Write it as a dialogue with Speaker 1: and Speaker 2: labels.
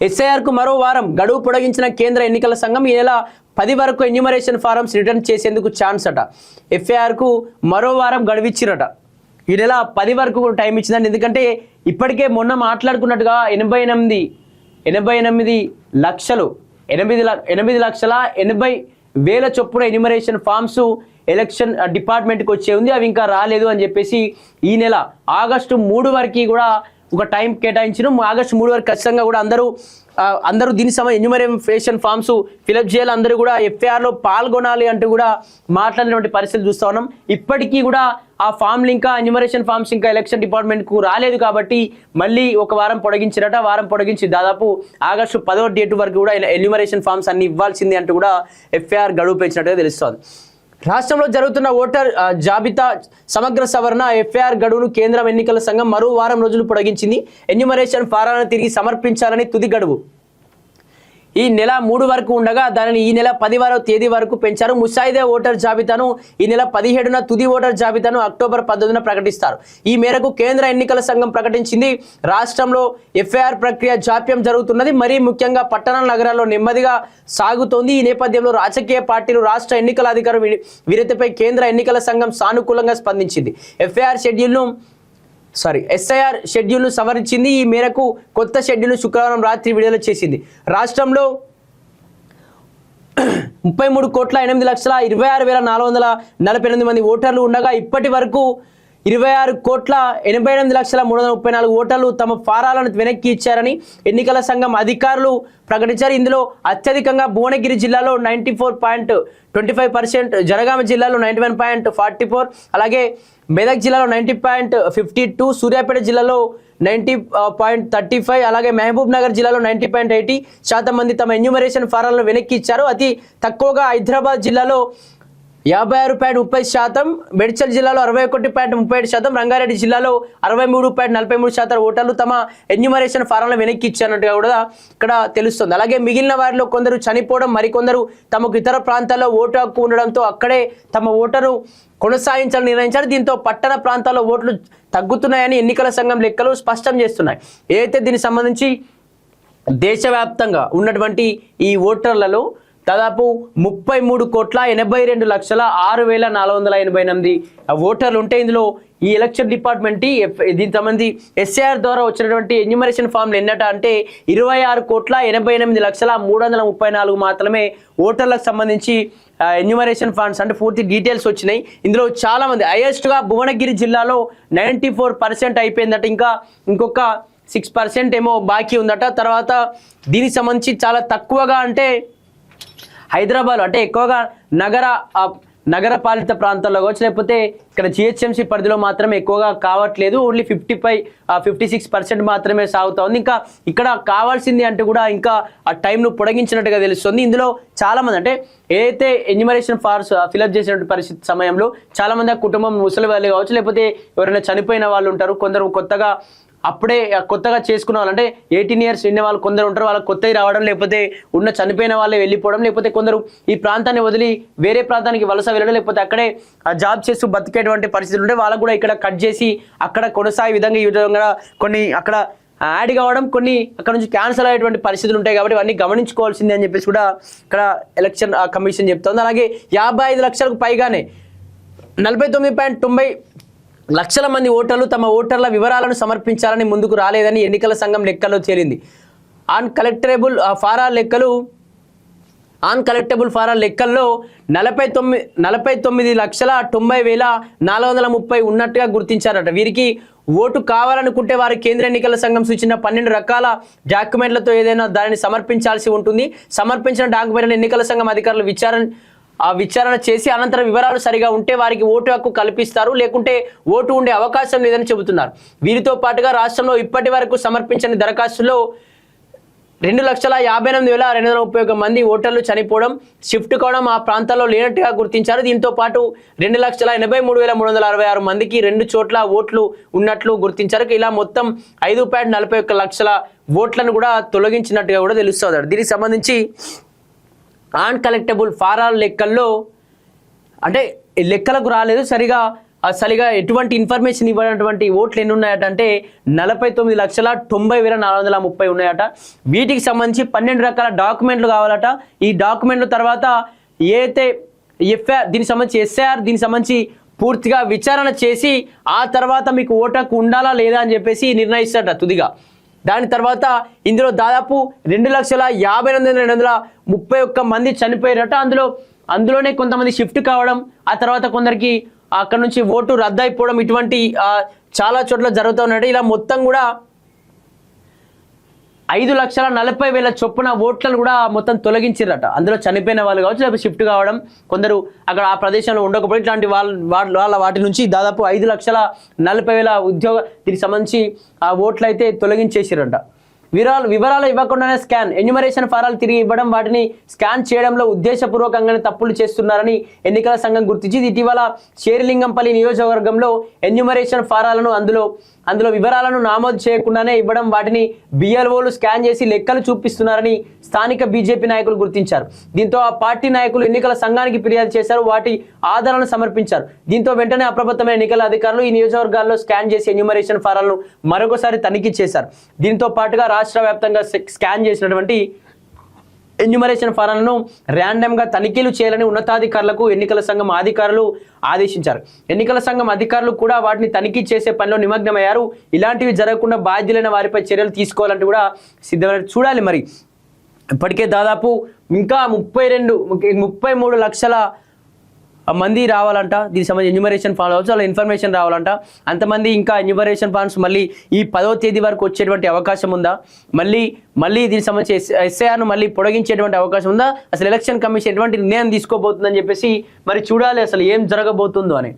Speaker 1: ఎస్ఐఆర్కు మరో వారం గడువు పొడిగించిన కేంద్ర ఎన్నికల సంఘం ఈ నెల 10 వరకు ఎన్యూమరేషన్ ఫారమ్స్ రిటర్న్ చేసేందుకు ఛాన్స్ అట. ఎఫ్ఐఆర్కు మరో వారం గడువిచ్చిరట. ఈ నెల 10 వరకు టైం ఇచ్చిందండి. ఎందుకంటే ఇప్పటికే మొన్న మాట్లాడుకున్నట్టుగా 88 లక్షలు 8,80,000 చొప్పున ఎన్యూమరేషన్ ఫామ్స్ ఎలక్షన్ డిపార్ట్మెంట్కి వచ్చే ఉంది. అవి ఇంకా రాలేదు అని చెప్పేసి ఈ నెల ఆగస్టు 3 వరకు కూడా ఒక టైం కేటాయించిన. ఆగస్టు 3 వరకు ఖచ్చితంగా కూడా అందరూ దీని ఎన్యూమరేషన్ ఫామ్స్ ఫిలప్ చేయాలి. అందరూ కూడా ఎఫ్ఐఆర్లో పాల్గొనాలి అంటూ కూడా మాట్లాడినటువంటి పరిస్థితులు చూస్తూ ఉన్నాం. ఇప్పటికీ కూడా ఆ ఫామ్లు ఇంకా ఎన్యూమరేషన్ ఫామ్స్ ఇంకా ఎలక్షన్ డిపార్ట్మెంట్కు రాలేదు కాబట్టి మళ్ళీ ఒక వారం పొడిగించారట. వారం పొడిగించి దాదాపు ఆగస్టు 10వ డేట్ వరకు కూడా ఎన్యూమరేషన్ ఫామ్స్ అన్ని ఇవ్వాల్సింది అంటూ కూడా ఎఫ్ఐఆర్ గడువు పెంచినట్టుగా తెలుస్తోంది. రాష్ట్రంలో జరుగుతున్న ఓటర్ జాబితా సమగ్ర సవరణ ఎఫ్ఐఆర్ గడువును కేంద్ర ఎన్నికల సంఘం మరో వారం రోజులు పొడిగించింది. ఎన్యూమరేషన్ ఫారాలను తిరిగి సమర్పించాలని తుది గడువు ఈ నెల 3 వరకు ఉండగా దానిని ఈ నెల 10వ తేదీ వరకు పెంచారు. ముసాయిదా ఓటర్ జాబితాను ఈ నెల 17న, తుది ఓటర్ జాబితాను అక్టోబర్ 19న ప్రకటిస్తారు. ఈ మేరకు కేంద్ర ఎన్నికల సంఘం ప్రకటించింది. రాష్ట్రంలో ఎఫ్ఐఆర్ ప్రక్రియ జాప్యం జరుగుతున్నది. మరీ ముఖ్యంగా పట్టణ నగరాల్లో నెమ్మదిగా సాగుతోంది. ఈ నేపథ్యంలో రాజకీయ పార్టీలు, రాష్ట్ర ఎన్నికల అధికారులు వీరిపై కేంద్ర ఎన్నికల సంఘం సానుకూలంగా స్పందించింది. ఎస్ఐఆర్ షెడ్యూల్ను సవరించింది. ఈ మేరకు కొత్త షెడ్యూల్ను శుక్రవారం రాత్రి విడుదల చేసింది. రాష్ట్రంలో 33,08,26,448 మంది ఓటర్లు ఉండగా ఇప్పటి వరకు 26,88,334 ఓటర్లు తమ ఫారాలను వెనక్కి ఇచ్చారని ఎన్నికల సంఘం అధికారులు ప్రకటించారు. ఇందులో అత్యధికంగా భువనగిరి జిల్లాలో 94.25%, జనగామ జిల్లాలో 91.44%, అలాగే మెదక్ జిల్లాలో 90.52%, సూర్యాపేట జిల్లాలో 90.35%, అలాగే మహబూబ్ నగర్ జిల్లాలో 90.80% మంది తమ ఎన్యూమరేషన్ ఫారాలను వెనక్కి ఇచ్చారు. అతి తక్కువగా హైదరాబాద్ జిల్లాలో 56.30%, మేడ్చల్ జిల్లాలో 61.37%, రంగారెడ్డి జిల్లాలో 63.43% ఓటర్లు తమ ఎన్యూమరేషన్ ఫారాలను వెనక్కి ఇచ్చినట్టుగా కూడా ఇక్కడ తెలుస్తుంది. అలాగే మిగిలిన వారిలో కొందరు చనిపోవడం, మరికొందరు తమకు ఇతర ప్రాంతాల్లో ఓటు హక్కు ఉండడంతో అక్కడే తమ ఓటరు కొనసాగించాలని నిర్ణయించారు. దీంతో పట్టణ ప్రాంతాల్లో ఓట్లు తగ్గుతున్నాయని ఎన్నికల సంఘం లెక్కలు స్పష్టం చేస్తున్నాయి. ఏదైతే దీనికి సంబంధించి దేశవ్యాప్తంగా ఉన్నటువంటి ఈ ఓటర్లలో దాదాపు 33,82,06,488 ఓటర్లు ఉంటే ఇందులో ఈ ఎలక్షన్ డిపార్ట్మెంట్ దీనికి సంబంధించి ఎస్ఐఆర్ ద్వారా వచ్చినటువంటి ఎన్యూమరేషన్ ఫామ్లు ఎన్నట అంటే 26,88,334 మాత్రమే ఓటర్లకు సంబంధించి ఎన్యూమరేషన్ ఫామ్స్ అంటే పూర్తి డీటెయిల్స్ వచ్చినాయి. ఇందులో చాలామంది హైయెస్ట్గా భువనగిరి జిల్లాలో 94% అయిపోయిందట. ఇంకొక 6% ఏమో బాకీ ఉందట. తర్వాత దీనికి సంబంధించి చాలా తక్కువగా అంటే హైదరాబాద్ అంటే ఎక్కువగా నగరపాలిత ప్రాంతాల్లో కావచ్చు, లేకపోతే ఇక్కడ జిహెచ్ఎంసీ పరిధిలో మాత్రమే ఎక్కువగా కావట్లేదు. ఓన్లీ 56% మాత్రమే సాగుతా ఉంది. ఇంకా ఇక్కడ కావాల్సింది అంటే కూడా ఇంకా ఆ టైంను పొడిగించినట్టుగా తెలుస్తుంది. ఇందులో చాలామంది అంటే ఏదైతే ఎన్యూమరేషన్ ఫార్మ్స్ ఫిలప్ చేసినటువంటి పరిస్థితి సమయంలో చాలామంది ఆ కుటుంబం ముసలి వాళ్ళు కావచ్చు, లేకపోతే ఎవరైనా చనిపోయిన వాళ్ళు ఉంటారు. కొందరు కొత్తగా చేసుకున్న వాళ్ళు అంటే 18 years నిండిన వాళ్ళు కొందరు ఉంటారు. వాళ్ళకి కొత్తవి రావడం, లేకపోతే ఉన్న చనిపోయిన వాళ్ళే వెళ్ళిపోవడం, లేకపోతే కొందరు ఈ ప్రాంతాన్ని వదిలి వేరే ప్రాంతానికి వలస వెళ్ళడం, లేకపోతే అక్కడే జాబ్ చేస్తూ బతికేటువంటి పరిస్థితులు ఉంటే వాళ్ళకు కూడా ఇక్కడ కట్ చేసి అక్కడ కొనసాగే విధంగా ఈ విధంగా కొన్ని అక్కడ యాడ్ కావడం, కొన్ని అక్కడ నుంచి క్యాన్సల్ అయ్యేటువంటి పరిస్థితులు ఉంటాయి. కాబట్టి ఇవన్నీ గమనించుకోవాల్సిందే అని చెప్పేసి కూడా ఇక్కడ ఎలక్షన్ కమిషన్ చెప్తోంది. అలాగే 55 లక్షలకు పైగానే 49.90 లక్షల మంది ఓటర్లు తమ ఓటర్ల వివరాలను సమర్పించాలని ముందుకు రాలేదని ఎన్నికల సంఘం లెక్కల్లో తేలింది. ఆన్ కలెక్టబుల్ ఫారా లెక్కల్లో 49,90,430 ఉన్నట్టుగా గుర్తించారట. వీరికి ఓటు కావాలనుకుంటే వారు కేంద్ర ఎన్నికల సంఘం సూచించిన 12 రకాల డాక్యుమెంట్లతో ఏదైనా దానిని సమర్పించాల్సి ఉంటుంది. సమర్పించిన డాక్యుమెంట్లను ఎన్నికల సంఘం అధికారులు విచారణ చేసి అనంతరం వివరాలు సరిగా ఉంటే వారికి ఓటు హక్కు కల్పిస్తారు, లేకుంటే ఓటు ఉండే అవకాశం లేదని చెబుతున్నారు. వీరితో పాటుగా రాష్ట్రంలో ఇప్పటి వరకు సమర్పించిన దరఖాస్తుల్లో 2,58,231 మంది ఓటర్లు చనిపోవడం, షిఫ్ట్ కావడం, ఆ ప్రాంతాల్లో లేనట్టుగా గుర్తించారు. దీంతో పాటు 2,83,366 మందికి 2 చోట్ల ఓట్లు ఉన్నట్లు గుర్తించారు. ఇలా మొత్తం 5.41 లక్షల ఓట్లను కూడా తొలగించినట్టుగా కూడా తెలుస్తుంది. దీనికి సంబంధించి ఆన్ కలెక్టబుల్ ఫారాల లెక్కల్లో అంటే లెక్కలకు రాలేదు, సరిగా అసలుగా ఎటువంటి ఇన్ఫర్మేషన్ ఇవ్వనటువంటి ఓట్లు ఎన్ని ఉన్నాయట అంటే 49,90,430 ఉన్నాయట. వీటికి సంబంధించి 12 రకాల డాక్యుమెంట్లు కావాలట. ఈ డాక్యుమెంట్ల తర్వాత ఏదైతే ఎఫ్ఐఆర్ దీనికి సంబంధించి ఎస్ఐఆర్ దీనికి సంబంధించి పూర్తిగా విచారణ చేసి ఆ తర్వాత మీకు ఓటు హక్కు ఉండాలా లేదా అని చెప్పేసి నిర్ణయిస్తారట తుదిగా. దాని తర్వాత ఇందులో దాదాపు 2,58,231 మంది చనిపోయారట. అందులోనే కొంతమంది షిఫ్ట్ కావడం, ఆ తర్వాత కొందరికి అక్కడ నుంచి ఓటు రద్దు అయిపోవడం, ఇటువంటి చాలా చోట్ల జరుగుతూ ఉన్నట్టు. ఇలా మొత్తం కూడా 5,40,000 చొప్పున ఓట్లను కూడా మొత్తం తొలగించారట. అందులో చనిపోయిన వాళ్ళు కావచ్చు, లేకపోతే షిఫ్ట్ కావడం, కొందరు అక్కడ ఆ ప్రదేశంలో ఉండకపోతే ఇట్లాంటి వాటి నుంచి దాదాపు 5,40,000 ఉద్యోగ దీనికి సంబంధించి ఆ ఓట్లు అయితే తొలగించేసారట. వివరాలు ఇవ్వకుండానే స్కాన్ ఎన్యూమరేషన్ ఫారాలు తిరిగి ఇవ్వడం, వాటిని స్కాన్ చేయడంలో ఉద్దేశపూర్వకంగానే తప్పులు చేస్తున్నారని ఎన్నికల సంఘం గుర్తించింది. ఇటీవల శేరిలింగంపల్లి నియోజకవర్గంలో ఎన్యూమరేషన్ ఫారాలను అందులో వివరాలను నమోదు చేయకుండానే ఇవ్వడం, వాటిని బిఎల్ఓలు స్కాన్ చేసి లెక్కలు చూపిస్తున్నారని స్థానిక బీజేపీ నాయకులు గుర్తించారు. దీంతో ఆ పార్టీ నాయకులు ఎన్నికల సంఘానికి ఫిర్యాదు చేశారు, వాటి ఆధారాలను సమర్పించారు. దీంతో వెంటనే అప్రమత్తమైన ఎన్నికల అధికారులు ఈ నియోజకవర్గాల్లో స్కాన్ చేసి ఎన్యూమరేషన్ ఫారాలను మరొకసారి తనిఖీ చేశారు. దీంతో పాటుగా రాష్ట్ర వ్యాప్తంగా స్కాన్ చేసినటువంటి ఎన్యూమరేషన్ ఫారాలను ర్యాండమ్గా తనిఖీలు చేయాలని ఉన్నతాధికారులకు ఎన్నికల సంఘం అధికారులు ఆదేశించారు. ఎన్నికల సంఘం అధికారులు కూడా వాటిని తనిఖీ చేసే పనిలో నిమగ్నమయ్యారు. ఇలాంటివి జరగకుండా బాధ్యులైన వారిపై చర్యలు తీసుకోవాలంటే కూడా సిద్ధమైన చూడాలి. మరి ఇప్పటికే దాదాపు ఇంకా 33 లక్షల మంది రావాలంట. దీనికి సంబంధించి ఎన్యూమరేషన్ ఫామ్ అవ్వచ్చు, అలా ఇన్ఫర్మేషన్ రావాలంట. అంతమంది ఇంకా ఎన్యూమరేషన్ ఫామ్స్ మళ్ళీ ఈ 10వ తేదీ వరకు వచ్చేటువంటి అవకాశం ఉందా? మళ్ళీ దీనికి సంబంధించి ఎస్ఐఆర్ను మళ్ళీ పొడిగించేటువంటి అవకాశం ఉందా? అసలు ఎలక్షన్ కమిషన్ ఎటువంటి నిర్ణయం తీసుకోబోతుందని చెప్పేసి మరి చూడాలి అసలు ఏం జరగబోతుందో అని.